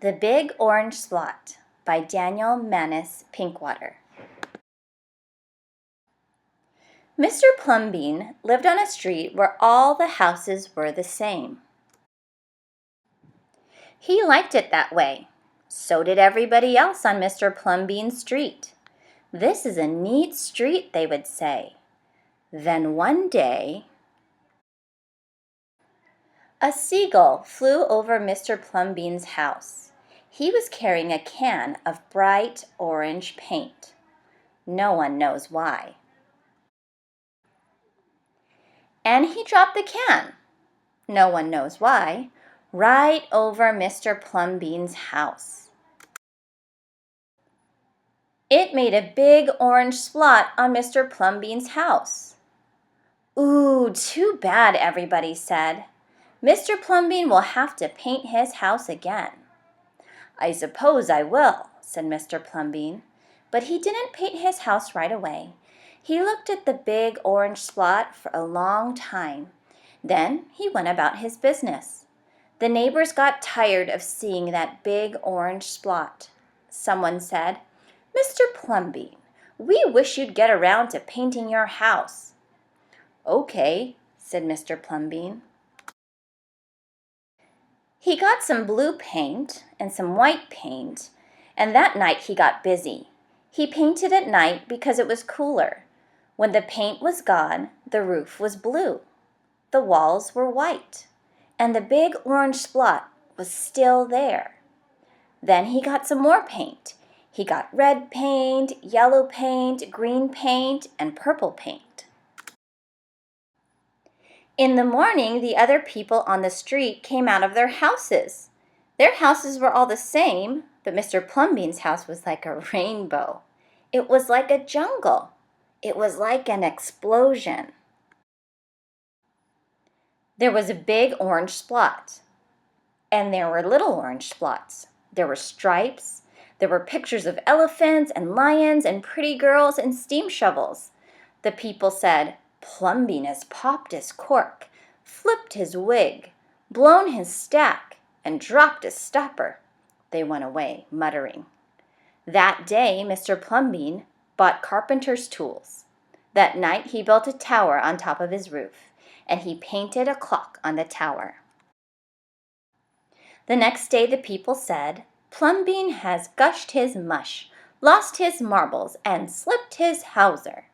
The Big Orange Splot by Daniel Manus Pinkwater. Mr. Plumbean lived on a street where all the houses were the same. He liked it that way. So did everybody else on Mr. Plumbean's street. "This is a neat street," they would say. Then one day, a seagull flew over Mr. Plumbean's house. He was carrying a can of bright orange paint. No one knows why. And he dropped the can, no one knows why, right over Mr. Plumbean's house. It made a big orange splot on Mr. Plumbean's house. "Ooh, too bad," everybody said. "Mr. Plumbean will have to paint his house again." "I suppose I will," said Mr. Plumbean. But he didn't paint his house right away. He looked at the big orange splot for a long time. Then he went about his business. The neighbors got tired of seeing that big orange splot. Someone said, "Mr. Plumbean, we wish you'd get around to painting your house." "Okay," said Mr. Plumbean. He got some blue paint and some white paint, and that night he got busy. He painted at night because it was cooler. When the paint was gone, the roof was blue. The walls were white, and the big orange splot was still there. Then he got some more paint. He got red paint, yellow paint, green paint, and purple paint. In the morning, the other people on the street came out of their houses. Their houses were all the same, but Mr. Plumbean's house was like a rainbow. It was like a jungle. It was like an explosion. There was a big orange splot, and there were little orange splots. There were stripes. There were pictures of elephants and lions and pretty girls and steam shovels. The people said, "Plumbean has popped his cork, flipped his wig, blown his stack, and dropped his stopper." They went away, muttering. That day, Mr. Plumbean bought carpenter's tools. That night, he built a tower on top of his roof, and he painted a clock on the tower. The next day, the people said, "Plumbean has gushed his mush, lost his marbles, and slipped his hawser."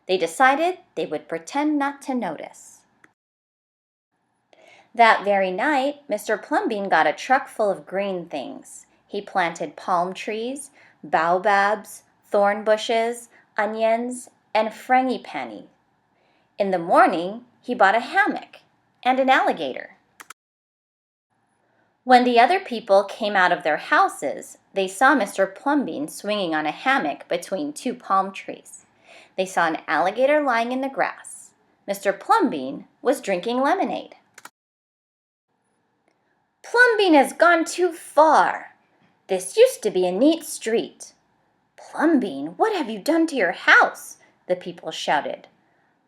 They decided they would pretend not to notice. That very night, Mr. Plumbean got a truck full of green things. He planted palm trees, baobabs, thorn bushes, onions, and frangipani. In the morning, he bought a hammock and an alligator. When the other people came out of their houses, they saw Mr. Plumbean swinging on a hammock between two palm trees. They saw an alligator lying in the grass. Mr. Plumbean was drinking lemonade. "Plumbean has gone too far. This used to be a neat street." "Plumbean, what have you done to your house?" the people shouted.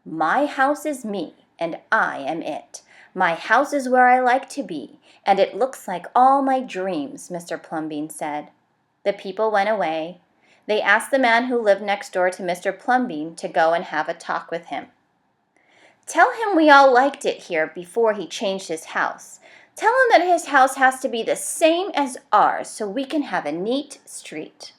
"My house is me, and I am it. My house is where I like to be, and it looks like all my dreams," Mr. Plumbean said. The people went away. They asked the man who lived next door to Mr. Plumbean to go and have a talk with him. "Tell him we all liked it here before he changed his house. Tell him that his house has to be the same as ours so we can have a neat street."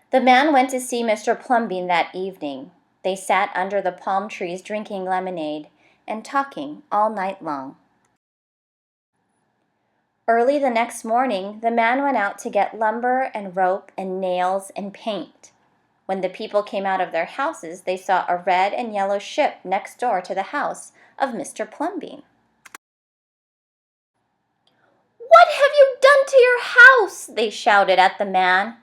The man went to see Mr. Plumbean that evening. They sat under the palm trees drinking lemonade and talking all night long. Early the next morning, the man went out to get lumber and rope and nails and paint. When the people came out of their houses, they saw a red and yellow ship next door to the house of Mr. Plumbean. "What have you done to your house?" they shouted at the man.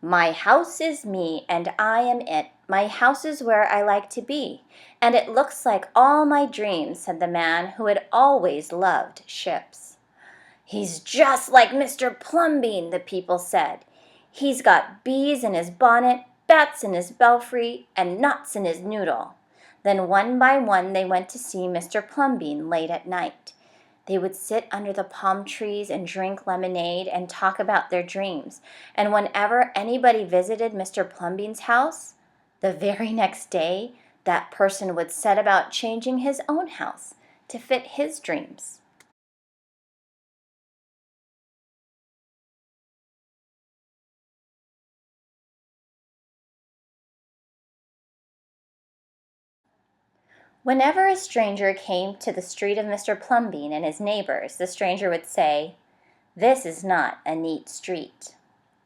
"My house is me, and I am it. My house is where I like to be, and it looks like all my dreams," said the man who had always loved ships. "He's just like Mr. Plumbean," the people said. "He's got bees in his bonnet, bats in his belfry, and knots in his noodle." Then one by one they went to see Mr. Plumbean late at night. They would sit under the palm trees and drink lemonade and talk about their dreams. And whenever anybody visited Mr. Plumbean's house, the very next day, that person would set about changing his own house to fit his dreams. Whenever a stranger came to the street of Mr. Plumbean and his neighbors, the stranger would say, "This is not a neat street."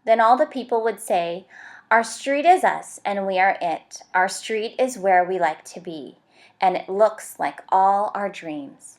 Then all the people would say, "Our street is us, and we are it. Our street is where we like to be, and it looks like all our dreams."